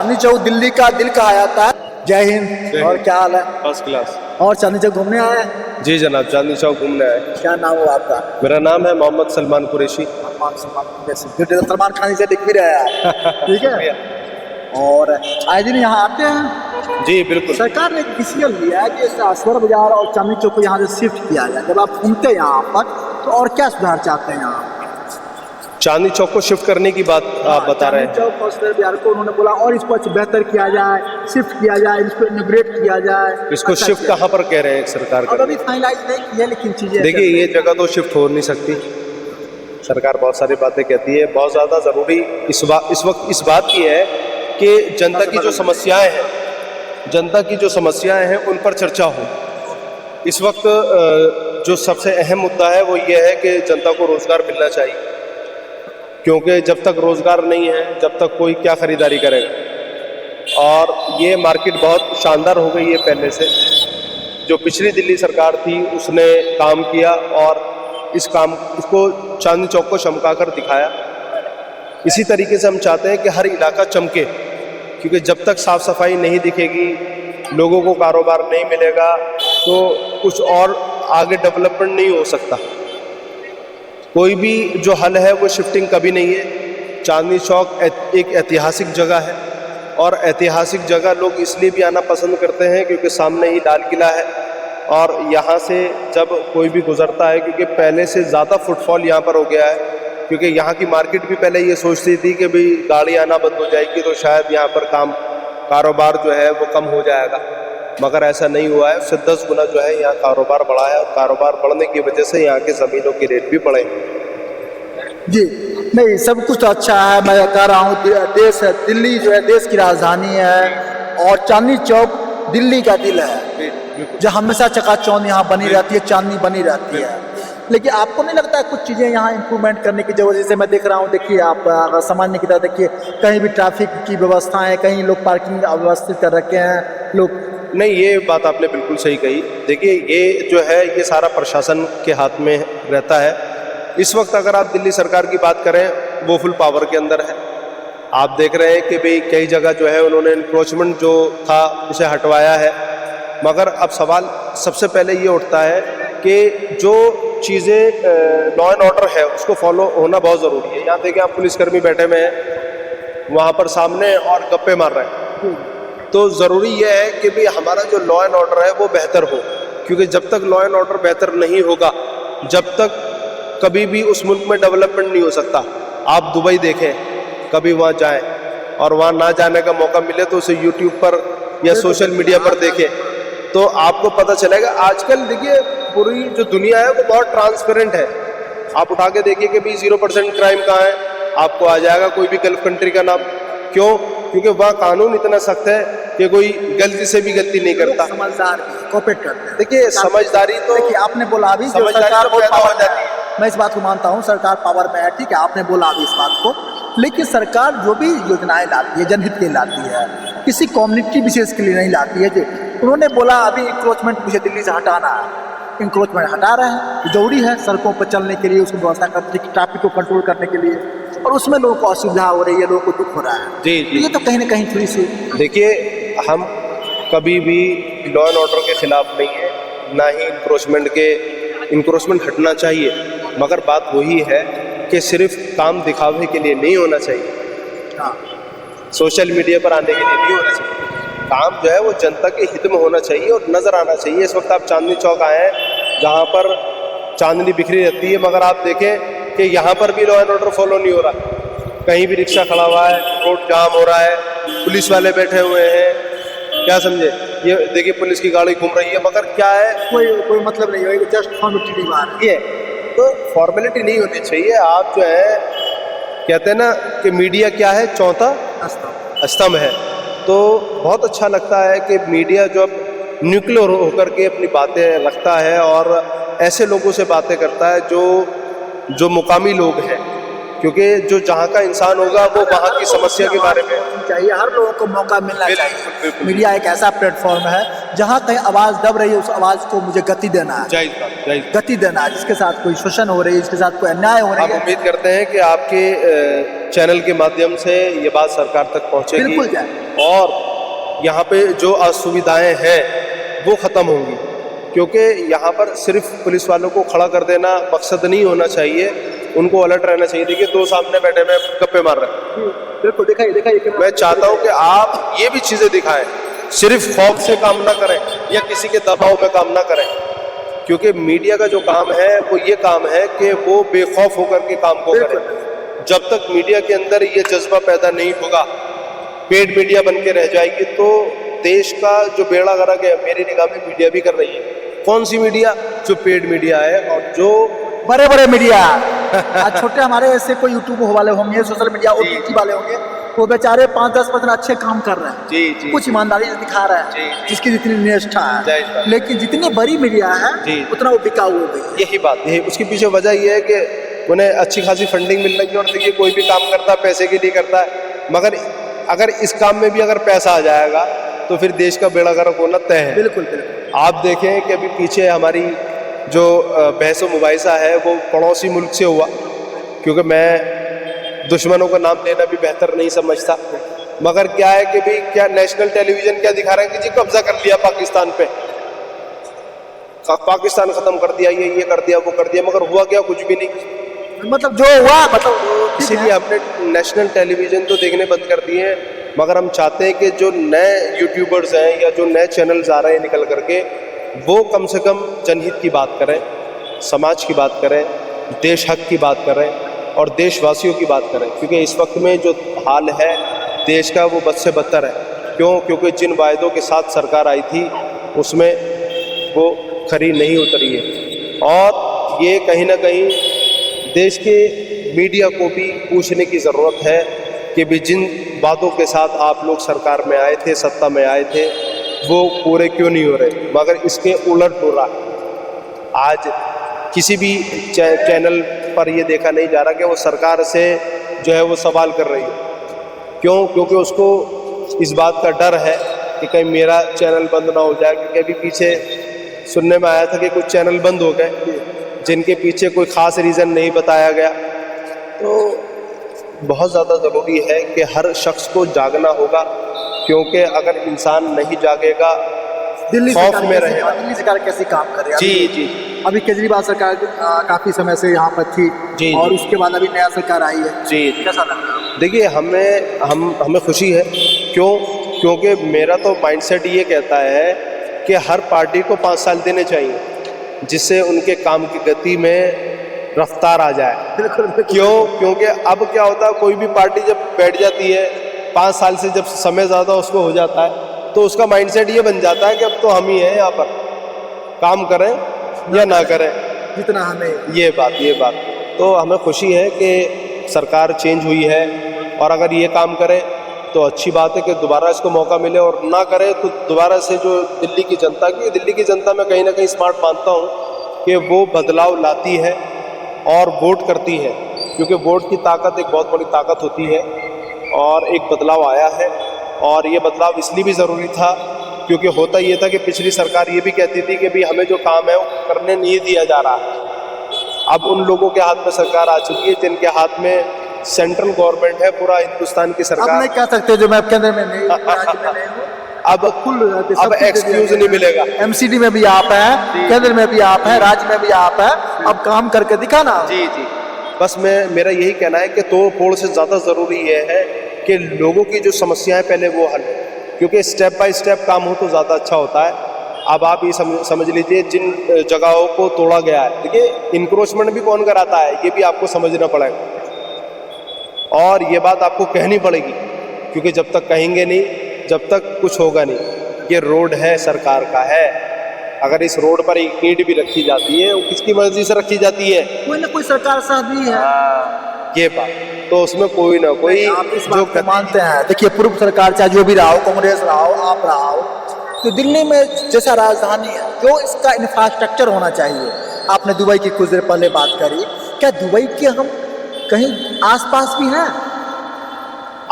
चांदनी चौक दिल्ली का दिल कहा जाता है। जय हिंद। और क्या हाल है? First class. और चांदनी चौक घूमने आए हैं? जी जनाब, चांदनी चौक घूमने आए। क्या नाम हुआ आपका? मेरा नाम है मोहम्मद सलमान कुरैशी। सलमान खान से दिख भी रहे हैं आप। ठीक है। और आए दिन यहाँ आते हैं? जी बिल्कुल। सरकार ने एक डिसीजन लिया है कि स्वर बाजार और चांदनी चौक को यहाँ से शिफ्ट किया जाए। जब आप घूमते हैं यहाँ पर तो और क्या सुधार चाहते हैं यहाँ? चांदनी चौक को शिफ्ट करने की बात आप बता रहे हैं। चांदनी चौक और स्वर बाजार को उन्होंने बोला और इसको बेहतर किया जाए, शिफ्ट किया जाए, इसको इनोग्रेट किया जाए। इसको शिफ्ट कहाँ पर कह रहे हैं सरकार का? अभी फाइनलाइज नहीं किया, लेकिन चीजें देखिए ये जगह तो शिफ्ट हो नहीं सकती। सरकार बहुत सारी बातें कहती है। बहुत ज़्यादा ज़रूरी इस वक्त इस बात की है कि जनता की जो समस्याएं हैं उन पर चर्चा हो। इस वक्त जो सबसे अहम मुद्दा है वो ये है कि जनता को रोज़गार मिलना चाहिए, क्योंकि जब तक रोज़गार नहीं है जब तक कोई क्या ख़रीदारी करेगा। और ये मार्केट बहुत शानदार हो गई है पहले से। जो पिछली दिल्ली सरकार थी उसने काम किया और इसको चांदनी चौक को चमका कर दिखाया। इसी तरीके से हम चाहते हैं कि हर इलाका चमके, क्योंकि जब तक साफ़ सफाई नहीं दिखेगी, लोगों को कारोबार नहीं मिलेगा, तो कुछ और आगे डेवलपमेंट नहीं हो सकता। कोई भी जो हल है वो शिफ्टिंग कभी नहीं है। चांदनी चौक एक ऐतिहासिक जगह है और ऐतिहासिक जगह लोग इसलिए भी आना पसंद करते हैं क्योंकि सामने ही लाल किला है और यहाँ से जब कोई भी गुजरता है, क्योंकि पहले से ज़्यादा फुटफॉल यहाँ पर हो गया है, क्योंकि यहाँ की मार्केट भी पहले ये सोचती थी कि भाई गाड़ी आना बंद हो जाएगी तो शायद यहाँ पर कारोबार जो है वो कम हो जाएगा, मगर ऐसा नहीं हुआ है। उससे 10 गुना जो है यहाँ कारोबार बढ़ा है और कारोबार बढ़ने की वजह से यहाँ के ज़मीनों के रेट भी बढ़े। जी नहीं, सब कुछ तो अच्छा है। मैं कह रहा हूँ देश है, दिल्ली जो है देश की राजधानी है और चांदनी चौक दिल्ली का दिल है, जो हमेशा चकाचौंध यहाँ बनी रहती है, चांदनी बनी रहती है। लेकिन आपको नहीं लगता है कुछ चीज़ें यहाँ इम्प्रूवमेंट करने की जरूरत? जैसे मैं देख रहा हूँ, देखिए आप अगर सामान्य की तरह देखिए, कहीं भी ट्रैफिक की व्यवस्था है, कहीं लोग पार्किंग अव्यवस्थित कर रखे हैं लोग। नहीं, ये बात आपने बिल्कुल सही कही। देखिए ये जो है ये सारा प्रशासन के हाथ में रहता है। इस वक्त अगर आप दिल्ली सरकार की बात करें वो फुल पावर के अंदर है। आप देख रहे हैं कि भाई कई जगह जो है उन्होंने इंक्रोचमेंट जो था उसे हटवाया है, मगर अब सवाल सबसे पहले ये उठता है कि जो चीज़ें लॉ एंड ऑर्डर है उसको फॉलो होना बहुत ज़रूरी है। यहाँ देखिए आप पुलिसकर्मी बैठे हुए हैं वहाँ पर सामने और गप्पे मार रहे हैं, तो ज़रूरी यह है कि भाई हमारा जो लॉ एंड ऑर्डर है वो बेहतर हो, क्योंकि जब तक लॉ एंड ऑर्डर बेहतर नहीं होगा जब तक कभी भी उस मुल्क में डेवलपमेंट नहीं हो सकता। आप दुबई देखें, कभी वहाँ जाएं और वहाँ ना जाने का मौका मिले तो उसे यूट्यूब पर या सोशल मीडिया पर देखें तो आपको पता चलेगा। आजकल देखिए पूरी जो दुनिया है वो बहुत ट्रांसपेरेंट है। आप उठा के देखिए कि भाई 0% क्राइम कहाँ है, आपको आ जाएगा कोई भी गल्फ कंट्री का नाम। क्यों? क्योंकि वहाँ कानून इतना सख्त है कि कोई गलती से भी गलती नहीं करता। समझदार कोऑपरेट करते हैं। देखिए समझदारी तो देखिए आपने बोला अभी समझदारी तो पैदा हो जाती है। मैं इस बात को मानता हूँ, सरकार पावर में है, ठीक है, आपने बोला अभी इस बात को, लेकिन सरकार जो भी योजनाएं लाती है जनहित के लिए लाती है, किसी कम्युनिटी विशेष के लिए नहीं लाती है। जो उन्होंने बोला अभी इंक्रोचमेंट मुझे दिल्ली से हटाना है, इंक्रोचमेंट हटा रहे हैं, जरूरी है सड़कों पर चलने के लिए, उसकी व्यवस्था करने की, ट्रैफिक को कंट्रोल करने के लिए, और उसमें लोगों को असुविधा हो रही है, लोगों को दुख हो रहा है। जी जी, ये तो कहीं ना कहीं थोड़ी सी। देखिए हम कभी भी लॉ एंड ऑर्डर के खिलाफ नहीं है, ना ही इंक्रोचमेंट हटना चाहिए, मगर बात वही है कि सिर्फ काम दिखावे के लिए नहीं होना चाहिए। हाँ, सोशल मीडिया पर आने के लिए नहीं होना चाहिए। काम जो है वो जनता के हित में होना चाहिए और नज़र आना चाहिए। इस वक्त आप चांदनी चौक आए हैं जहाँ पर चांदनी बिखरी रहती है, मगर आप देखें कि यहाँ पर भी लॉ एंड ऑर्डर फॉलो नहीं हो रहा। कहीं भी रिक्शा खड़ा हुआ है, रोड जाम हो रहा है, पुलिस वाले बैठे हुए हैं, क्या समझे, ये देखिए पुलिस की गाड़ी घूम रही है, मगर क्या है कोई मतलब नहीं है, जस्ट फॉर्मेलिटी नहीं है। तो फॉर्मेलिटी नहीं होनी चाहिए। आप जो है कहते हैं ना कि मीडिया क्या है, चौथा स्तंभ है। तो बहुत अच्छा लगता है कि मीडिया जब न्यूक्लियर होकर के अपनी बातें रखता है और ऐसे लोगों से बातें करता है जो मुकामी लोग हैं, क्योंकि जो जहाँ का इंसान होगा वो वहाँ की समस्या के बारे में चाहिए। हर लोगों को मौका मिलना चाहिए। मीडिया एक ऐसा प्लेटफॉर्म है जहाँ कहीं आवाज़ दब रही है, उस आवाज़ को मुझे गति देना है, गति देना है। जिसके साथ कोई शोषण हो रही है, जिसके साथ कोई अन्याय हो रहा है। हम उम्मीद करते हैं कि आपके चैनल के माध्यम से ये बात सरकार तक पहुंचेगी बिल्कुल जाए। और यहाँ पे जो असुविधाएं हैं वो ख़त्म होंगी, क्योंकि यहाँ पर सिर्फ पुलिस वालों को खड़ा कर देना मकसद नहीं होना चाहिए, उनको अलर्ट रहना चाहिए। देखिए, दो सामने बैठे में गप्पे मार रहे हैं, बिल्कुल दिखाइए। मैं चाहता हूँ कि आप ये भी चीज़ें दिखाएं, सिर्फ खौफ से काम ना करें या किसी के दबाव में काम ना करें, क्योंकि मीडिया का जो काम है वो ये काम है कि वो बेखौफ होकर के काम को करे। जब तक मीडिया के अंदर ये जज्बा पैदा नहीं होगा, पेड मीडिया बन के रह जाएगी, तो देश का जो बेड़ा गर्क है मेरी निगाह में मीडिया भी कर रही है। कौन सी मीडिया? जो पेड मीडिया है और जो बड़े मीडिया आज छोटे हमारे ऐसे कोई यूट्यूब वाले होंगे, सोशल मीडिया ओटीटी वाले होंगे, वो बेचारे 5-10% अच्छे काम कर रहे हैं, जी कुछ ईमानदारी से दिखा रहे हैं, जी। जिसकी जितनी निष्ठा जय है, लेकिन जितनी बड़ी मीडिया है जी। उतना वो बिकाऊ हो गई है। यही बात है। उसके पीछे वजह यह है कि उन्हें अच्छी खासी फंडिंग मिल रही है। और देखिए, कोई भी काम करता है पैसे के लिए करता है, मगर अगर इस काम में भी अगर पैसा आ जाएगा तो फिर देश का बेड़ा गर्क होना तय है। बिल्कुल। आप देखें कि अभी पीछे हमारी जो बहस मुबाहिसा है वो पड़ोसी मुल्क से हुआ, क्योंकि मैं दुश्मनों का नाम लेना भी बेहतर नहीं समझता, मगर क्या है कि भाई क्या नेशनल टेलीविजन क्या दिखा रहे हैं कि जी कब्जा कर लिया पाकिस्तान पे, पाकिस्तान खत्म कर दिया, ये कर दिया, वो कर दिया, मगर हुआ क्या? कुछ भी नहीं। मतलब जो हुआ मतलब इसीलिए हमने नेशनल टेलीविजन तो देखने बंद कर दिए हैं, मगर हम चाहते हैं कि जो नए यूट्यूबर्स हैं या जो नए चैनल्स आ रहे हैं निकल करके, वो कम से कम जनहित की बात करें, समाज की बात करें, देश हक की बात करें और देशवासियों की बात करें, क्योंकि इस वक्त में जो हाल है देश का वो बद से बदतर है। क्यों? क्योंकि जिन वायदों के साथ सरकार आई थी उसमें वो खरी नहीं उतरी है। और ये कहीं ना कहीं देश के मीडिया को भी पूछने की ज़रूरत है कि भी जिन बातों के साथ आप लोग सरकार में आए थे, सत्ता में आए थे, वो पूरे क्यों नहीं हो रहे, मगर इसके उलट हो रहा। आज किसी भी चैनल पर ये देखा नहीं जा रहा कि वो सरकार से जो है वो सवाल कर रही है। क्यों? क्योंकि उसको इस बात का डर है कि कहीं मेरा चैनल बंद ना हो जाए, क्योंकि अभी पीछे सुनने में आया था कि कुछ चैनल बंद हो गए जिनके पीछे कोई ख़ास रीज़न नहीं बताया गया। तो बहुत ज़्यादा ज़रूरी है कि हर शख्स को जागना होगा, क्योंकि अगर इंसान नहीं जागेगा दिल्ली खौफ सरकार में कैसे- रहेगा। दिल्ली सरकार कैसे काम कर रही है? जी जी अभी केजरीवाल सरकार काफी समय से यहाँ पर थी जी, और जी। उसके बाद अभी नया सरकार आई है, जी। कैसा लग रहा है? देखिए, हमें खुशी है। क्यों? क्योंकि मेरा तो माइंडसेट ये कहता है कि हर पार्टी को 5 साल देने चाहिए, जिससे उनके काम की गति में रफ्तार आ जाए। बिल्कुल। क्यों? क्योंकि अब क्या होता है, कोई भी पार्टी जब बैठ जाती है 5 साल से, जब समय ज़्यादा उसको हो जाता है, तो उसका माइंडसेट ये बन जाता है कि अब तो हम ही हैं यहाँ पर, काम करें या ना करें, जितना हमें ये बात। तो हमें खुशी है कि सरकार चेंज हुई है, और अगर ये काम करे तो अच्छी बात है कि दोबारा इसको मौका मिले, और ना करे तो दोबारा से जो दिल्ली की जनता मैं कहीं ना कहीं स्मार्ट मानता हूँ कि वो बदलाव लाती है और वोट करती है, क्योंकि वोट की ताकत एक बहुत बड़ी ताकत होती है। और एक बदलाव आया है, और ये बदलाव इसलिए भी ज़रूरी था क्योंकि होता ये था कि पिछली सरकार ये भी कहती थी कि भाई हमें जो काम है वो करने नहीं दिया जा रहा। अब उन लोगों के हाथ में सरकार आ चुकी है जिनके हाथ में सेंट्रल गवर्नमेंट है, पूरा हिंदुस्तान की अब सरकार। नहीं कह सकते जो मैं केंद्र में नहीं, राज्य में नहीं हूँ, अब एक्सक्यूज नहीं मिलेगा। एमसीडी में भी आप हैं, केंद्र में भी आप हैं, राज्य में भी आप हैं, अब काम करके दिखाना। जी। बस मेरा यही कहना है कि तोड़ फोड़ से ज़्यादा ज़रूरी ये है कि लोगों की जो समस्याएं पहले वो हल हो, क्योंकि स्टेप बाय स्टेप काम हो तो ज़्यादा अच्छा होता है। अब आप ये समझ लीजिए, जिन जगहों को तोड़ा गया है, देखिए इंक्रोचमेंट भी कौन कराता है ये भी आपको समझना पड़ेगा, और ये बात आपको कहनी पड़ेगी, क्योंकि जब तक कहेंगे नहीं, जब तक कुछ होगा नहीं। ये रोड है, सरकार का है, अगर इस रोड पर एक ईंट भी रखी जाती है वो किसकी मर्जी से रखी जाती है? कोई ना कोई सरकार साथ भी है। ये बात तो उसमें कोई ना कोई आप इस जो बात को मानते हैं। देखिए, पूर्व सरकार चाहे जो भी रहा हो, कांग्रेस रहा हो, आप रहा हो, तो दिल्ली में जैसा राजधानी है, जो इसका इंफ्रास्ट्रक्चर होना चाहिए। आपने दुबई की कुछ देर पहले बात करी, क्या दुबई के हम कहीं आसपास भी हैं?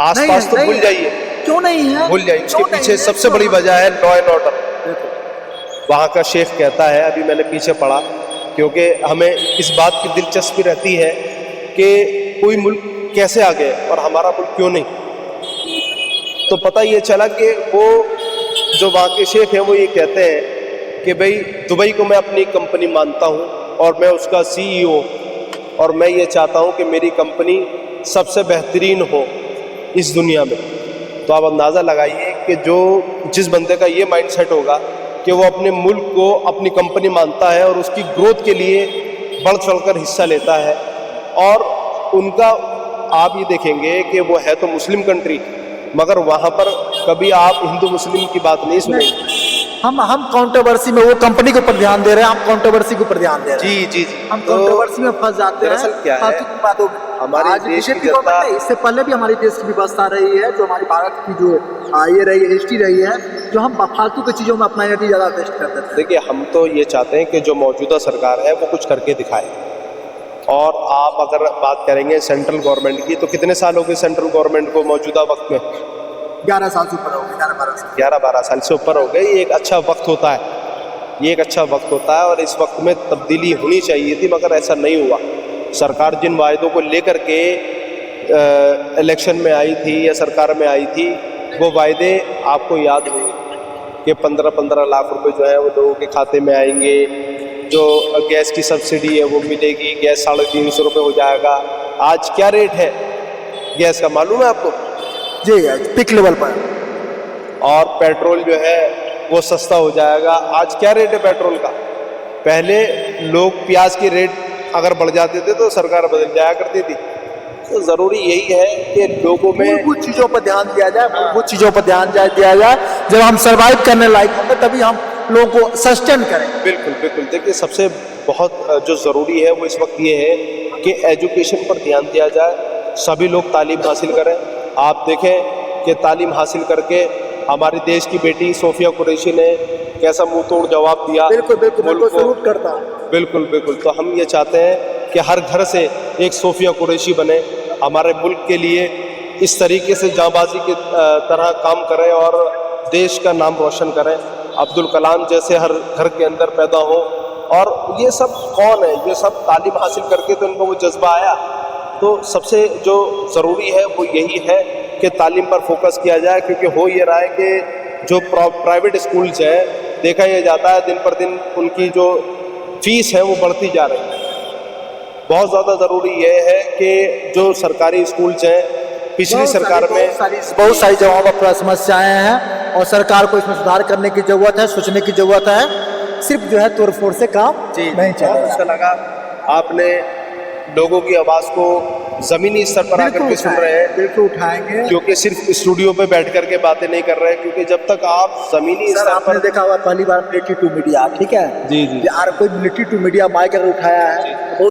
आसपास तो नहीं भूल है। जाइए, क्यों नहीं है? भूल जाइए। उसके क्यों नहीं पीछे है? सबसे बड़ी वजह है लॉ एंड ऑर्डर। वहाँ का शेख कहता है, अभी मैंने पीछे पढ़ा, क्योंकि हमें इस बात की दिलचस्पी रहती है कि कोई मुल्क कैसे आ गए और हमारा मुल्क क्यों नहीं। तो पता ये चला कि वो जो वहाँ के शेख हैं वो ये कहते हैं कि भाई दुबई को मैं अपनी कंपनी मानता हूँ और मैं उसका CEO, और मैं ये चाहता हूँ कि मेरी कंपनी सबसे बेहतरीन हो इस दुनिया में। तो आप अंदाज़ा लगाइए कि जिस बंदे का ये माइंडसेट होगा कि वो अपने मुल्क को अपनी कंपनी मानता है और उसकी ग्रोथ के लिए बढ़ चढ़कर हिस्सा लेता है, और उनका आप ये देखेंगे कि वो है तो मुस्लिम कंट्री, मगर वहाँ पर कभी आप हिंदू मुस्लिम की बात नहीं सुनेंगे। हम कंट्रोवर्सी में, वो कंपनी के ऊपर ध्यान दे रहे हैं, हम कंट्रोवर्सी के ऊपर ध्यान दे रहे हैं। जी, हम कंट्रोवर्सी में फंस जाते हैं। दरअसल क्या है, फालतू की बातों में। हमारे आज देश की बीजेपी गवर्नमेंट नहीं, इससे पहले भी हमारी देश की व्यवस्था रही है, जो हमारी भारत की जो ये रही है, हिस्ट्री रही है, जो हम फालतू की चीज़ों में अपना एनर्जी ज़्यादा वेस्ट कर देते हैं। देखिए, हम तो ये चाहते हैं कि जो मौजूदा सरकार है वो कुछ करके दिखाए। और आप अगर बात करेंगे सेंट्रल गवर्नमेंट की, तो कितने साल हो गए सेंट्रल गवर्नमेंट को मौजूदा वक्त में? 11 साल से ऊपर हो गए, 11-12 साल। 11-12 साल से ऊपर हो गए। ये एक अच्छा वक्त होता है, ये एक अच्छा वक्त होता है, और इस वक्त में तब्दीली होनी चाहिए थी, मगर ऐसा नहीं हुआ। सरकार जिन वायदों को लेकर के इलेक्शन में आई थी या सरकार में आई थी, वो वायदे आपको याद होंगे कि 15-15 लाख रुपए जो है वो लोगों के खाते में आएंगे, जो गैस की सब्सिडी है वो मिलेगी, गैस 350 रुपये हो जाएगा। आज क्या रेट है गैस का मालूम है आपको? जी, पीक लेवल पर। और पेट्रोल जो है वो सस्ता हो जाएगा। आज क्या रेट है पेट्रोल का? पहले लोग प्याज के रेट अगर बढ़ जाते थे तो सरकार बदल जाया करती थी। तो ज़रूरी यही है कि लोगों में मूलभूत चीज़ों पर ध्यान दिया जाए, मूलभूत चीज़ों पर ध्यान दिया जाए। जब हम सर्वाइव करने लायक होंगे तभी हम लोगों को सस्टेन करें। बिल्कुल बिल्कुल। देखिए, सबसे बहुत जो ज़रूरी है वो इस वक्त ये है कि एजुकेशन पर ध्यान दिया जाए, सभी लोग तालीम हासिल करें। आप देखें कि तालीम हासिल करके हमारे देश की बेटी सोफिया कुरैशी ने कैसा मुंह तोड़ जवाब दिया। बिल्कुल बिल्कुल, मुल्क बिल्कुल को। सलूट करता हूँ। बिल्कुल बिल्कुल। तो हम ये चाहते हैं कि हर घर से एक सोफिया कुरैशी बने, हमारे मुल्क के लिए इस तरीके से जांबाजी की तरह काम करें और देश का नाम रोशन करें। अब्दुल कलाम जैसे हर घर के अंदर पैदा हो। और ये सब कौन है? ये सब तालीम हासिल करके तो इनको वो जज्बा आया। तो सबसे जो ज़रूरी है वो यही है कि तालीम पर फोकस किया जाए, क्योंकि हो ये रहा है कि जो प्राइवेट स्कूल्स हैं, देखा यह जाता है दिन पर दिन उनकी जो फीस है वो बढ़ती जा रही है। बहुत ज़्यादा ज़रूरी ये है कि जो सरकारी स्कूल्स हैं, पिछली सरकार में बहुत सारी जगहों पर समस्याएं हैं और सरकार को इसमें सुधार करने की ज़रूरत है, सोचने की ज़रूरत है। सिर्फ जो है तोड़ फोड़ से काम नहीं चल रहा। अच्छा लगा आपने लोगों की आवाज़ को ज़मीनी स्तर पर आकर के सुन रहे हैं। बिल्कुल उठाएंगे, क्योंकि सिर्फ स्टूडियो पे बैठ करके बातें नहीं कर रहे हैं, क्योंकि जब तक आप ज़मीनी सर स्तर आपने पर देखा हुआ पहली बार मिलिट्री टू मीडिया, ठीक है जी जी यार, कोई मिलिट्री टू मीडिया माइक अगर उठाया है